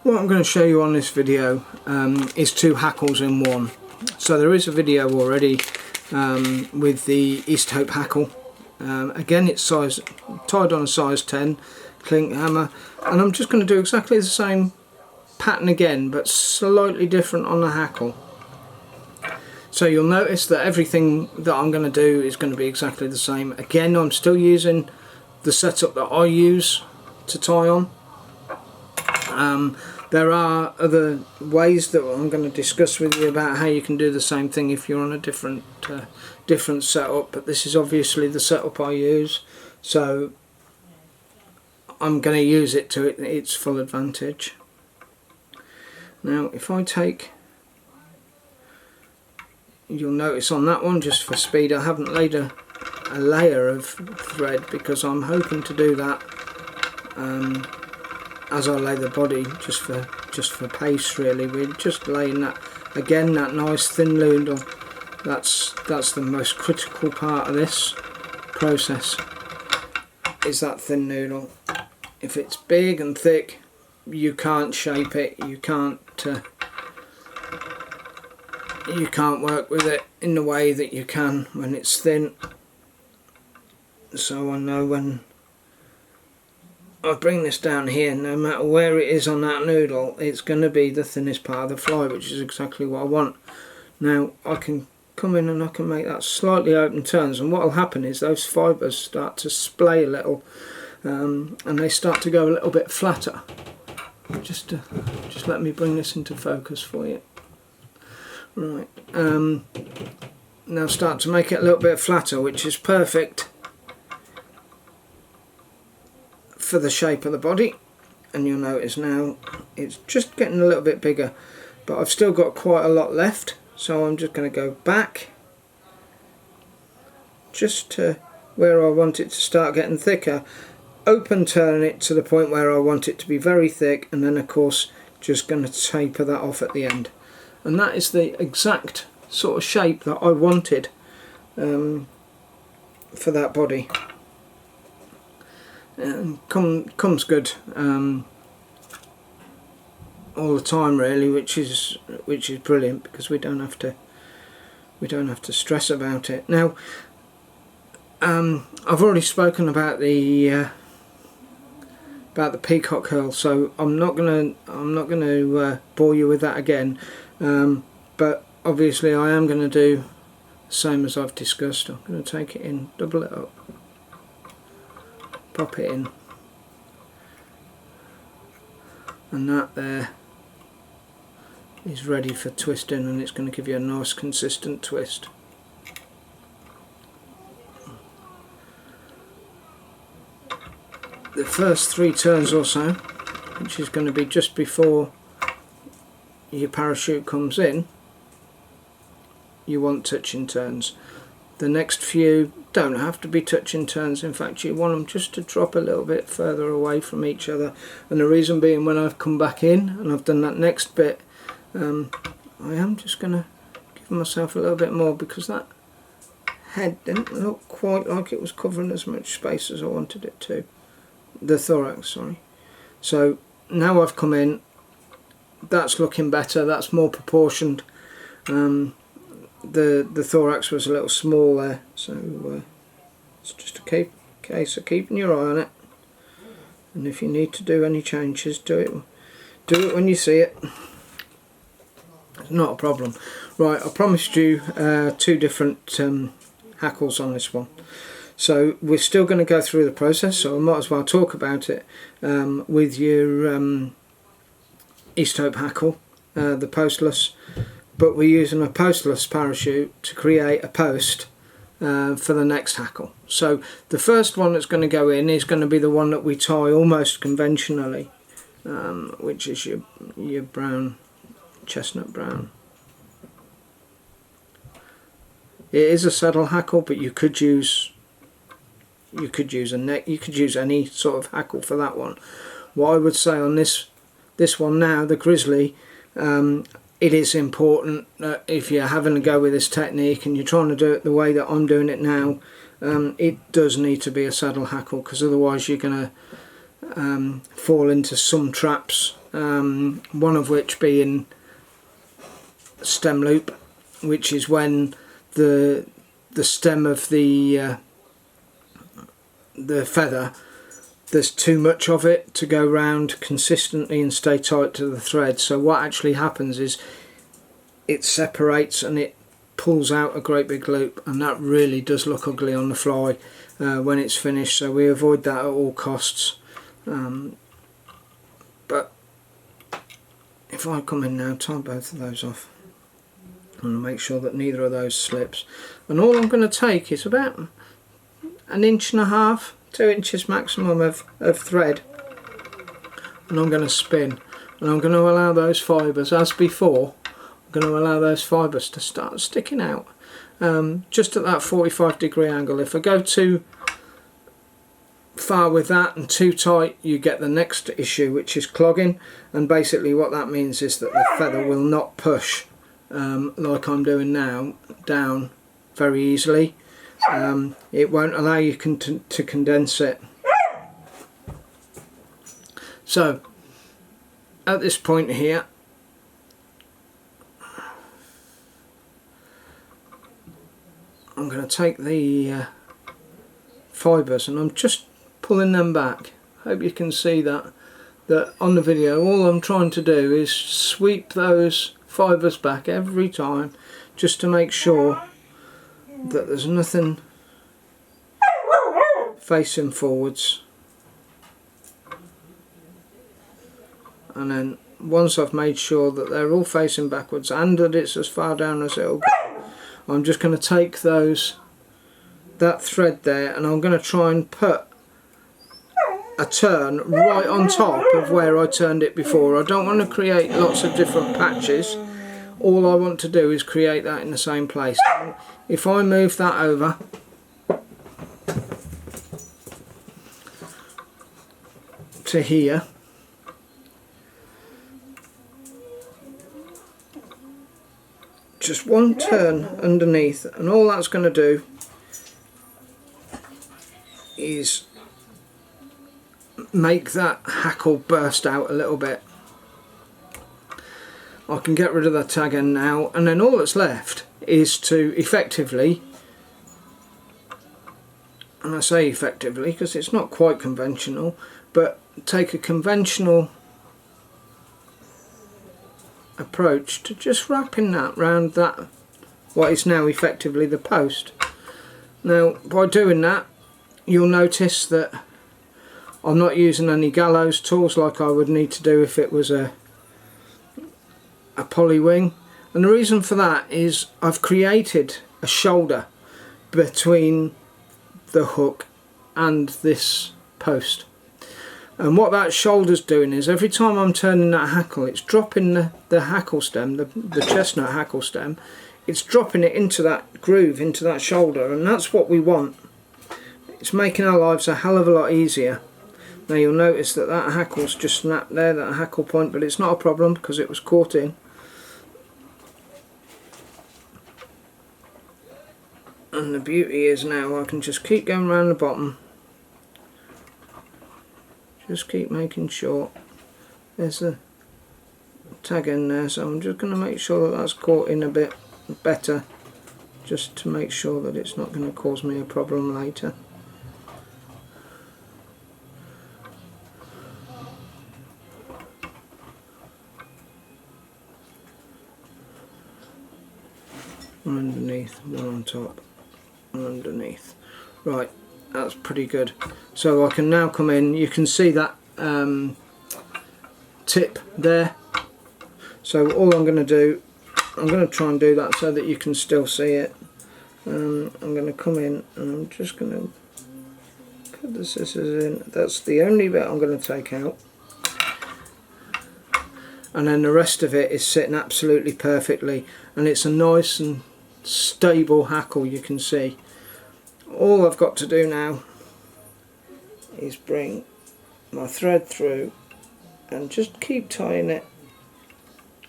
What I'm going to show you on this video is two hackles in one. So there is a video already with the Easthope hackle. Again, it's tied on a size 10 klinkhamer, and I'm just going to do exactly the same pattern again, but slightly different on the hackle. So you'll notice that everything that I'm going to do is going to be exactly the same. Again, I'm still using the setup that I use to tie on. There are other ways that I'm going to discuss with you about how you can do the same thing if you're on a different setup, but this is obviously the setup I use, so I'm going to use it to its full advantage. Now if I take, you'll notice on that one, just for speed, I haven't laid a layer of thread because I'm hoping to do that as I lay the body, just for pace really. We're just laying that, again, that nice thin noodle. That's the most critical part of this process, is that thin noodle. If it's big and thick, you can't shape it, you can't work with it in the way that you can when it's thin. So I know when I bring this down here, no matter where it is on that noodle, it's going to be the thinnest part of the fly, which is exactly what I want. Now I can come in and I can make that slightly open turns, and what will happen is those fibres start to splay a little, and they start to go a little bit flatter. Just let me bring this into focus for you. Right, now start to make it a little bit flatter, which is perfect for the shape of the body. And you'll notice now it's just getting a little bit bigger, but I've still got quite a lot left, so I'm just going to go back just to where I want it to start getting thicker, open turn it to the point where I want it to be very thick, and then of course just going to taper that off at the end. And that is the exact sort of shape that I wanted for that body. And comes good all the time really, which is brilliant, because we don't have to stress about it. Now I've already spoken about the peacock herl, so I'm not gonna bore you with that again, but obviously I am going to do the same as I've discussed. I'm going to take it in, double it up, pop it in, and that there is ready for twisting, and it's going to give you a nice consistent twist. The first 3 turns or so, which is going to be just before your parachute comes in, you want touching turns. The next few don't have to be touching turns. In fact, you want them just to drop a little bit further away from each other, and the reason being, when I've come back in and I've done that next bit, I am just going to give myself a little bit more, because that head didn't look quite like it was covering as much space as I wanted it to. The thorax, sorry. So now I've come in, that's looking better, that's more proportioned. The thorax was a little small there, so it's just a case of keeping your eye on it, and if you need to do any changes, do it when you see it. It's not a problem. Right, I promised you 2 different hackles on this one, so we're still going to go through the process, so I might as well talk about it with your Easthope hackle, the postless, but we're using a postless parachute to create a post for the next hackle. So the first one that's going to go in is going to be the one that we tie almost conventionally, which is your brown, chestnut brown. It is a saddle hackle, but you could use a neck, you could use any sort of hackle for that one. What I would say on this one now, the grizzly, it is important that if you're having a go with this technique and you're trying to do it the way that I'm doing it now, it does need to be a saddle hackle, because otherwise you're going to fall into some traps one of which being stem loop, which is when the stem of the feather, there's too much of it to go round consistently and stay tight to the thread. So what actually happens is it separates and it pulls out a great big loop, and that really does look ugly on the fly when it's finished, so we avoid that at all costs. But if I come in now, tie both of those off, I'm going to make sure that neither of those slips, and all I'm going to take is about 1.5 inches, 2 inches maximum of thread, and I'm going to spin, and I'm going to allow those fibres, as before, I'm going to allow those fibres to start sticking out just at that 45-degree angle. If I go too far with that and too tight, you get the next issue, which is clogging, and basically what that means is that the feather will not push like I'm doing now down very easily. It won't allow you to condense it. So at this point here, I'm going to take the fibres and I'm just pulling them back. Hope you can see that on the video. All I'm trying to do is sweep those fibres back every time, just to make sure that there's nothing facing forwards. And then once I've made sure that they're all facing backwards and that it's as far down as it'll go, I'm just going to take that thread there, and I'm going to try and put a turn right on top of where I turned it before. I don't want to create lots of different patches. All I want to do is create that in the same place. If I move that over to here, just one turn underneath, and all that's going to do is make that hackle burst out a little bit. I can get rid of that tag end now, and then all that's left is to effectively, and I say effectively because it's not quite conventional, but take a conventional approach to just wrapping that round that, what is now effectively the post. Now by doing that, you'll notice that I'm not using any gallows tools like I would need to do if it was a poly wing, and the reason for that is I've created a shoulder between the hook and this post, and what that shoulder's doing is every time I'm turning that hackle, it's dropping the hackle stem, the chestnut hackle stem, it's dropping it into that groove, into that shoulder, and that's what we want. It's making our lives a hell of a lot easier. Now you'll notice that hackle's just snapped there, that hackle point, but it's not a problem because it was caught in. And the beauty is now I can just keep going around the bottom, just keep making sure there's a tag in there, so I'm just going to make sure that that's caught in a bit better, just to make sure that it's not going to cause me a problem later. One underneath, one on top, one underneath. Right, that's pretty good. So I can now come in, you can see that tip there. So all I'm going to do, I'm going to try and do that so that you can still see it. I'm going to come in and I'm just going to put the scissors in. That's the only bit I'm going to take out. And then the rest of it is sitting absolutely perfectly, and it's a nice and stable hackle, you can see. All I've got to do now is bring my thread through and just keep tying it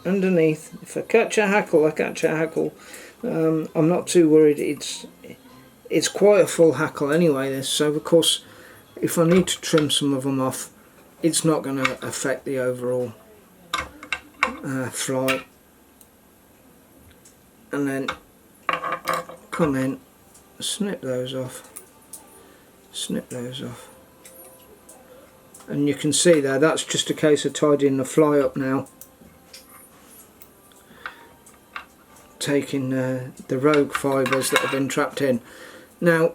underneath. If I catch a hackle, I catch a hackle. I'm not too worried. It's quite a full hackle anyway, this, so of course if I need to trim some of them off, it's not going to affect the overall fly, and then come in, snip those off, and you can see there, that's just a case of tidying the fly up now, taking the rogue fibres that have been trapped in. Now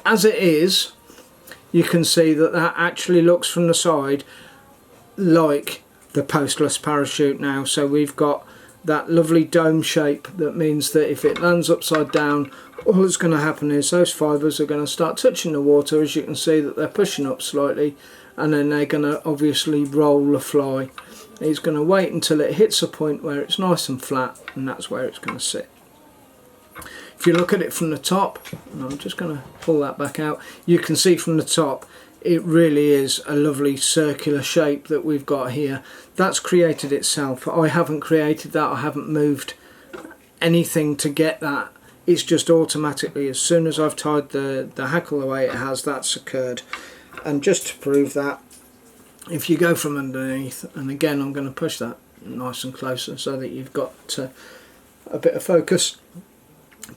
as it is, you can see that that actually looks from the side like the postless parachute now. So we've got that lovely dome shape, that means that if it lands upside down, all that's going to happen is those fibres are going to start touching the water. As you can see that they're pushing up slightly, and then they're going to obviously roll the fly. It's going to wait until it hits a point where it's nice and flat, and that's where it's going to sit. If you look at it from the top, and I'm just going to pull that back out, you can see from the top it really is a lovely circular shape that we've got here. That's created itself. I haven't created that, I haven't moved anything to get that. It's just automatically, as soon as I've tied the hackle the way it has, that's occurred. And just to prove that, if you go from underneath, and again I'm going to push that nice and closer so that you've got a bit of focus,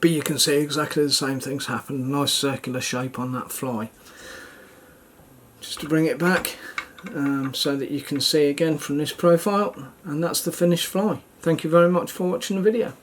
but you can see exactly the same things happen. Nice circular shape on that fly. Just to bring it back so that you can see again from this profile, and that's the finished fly. Thank you very much for watching the video.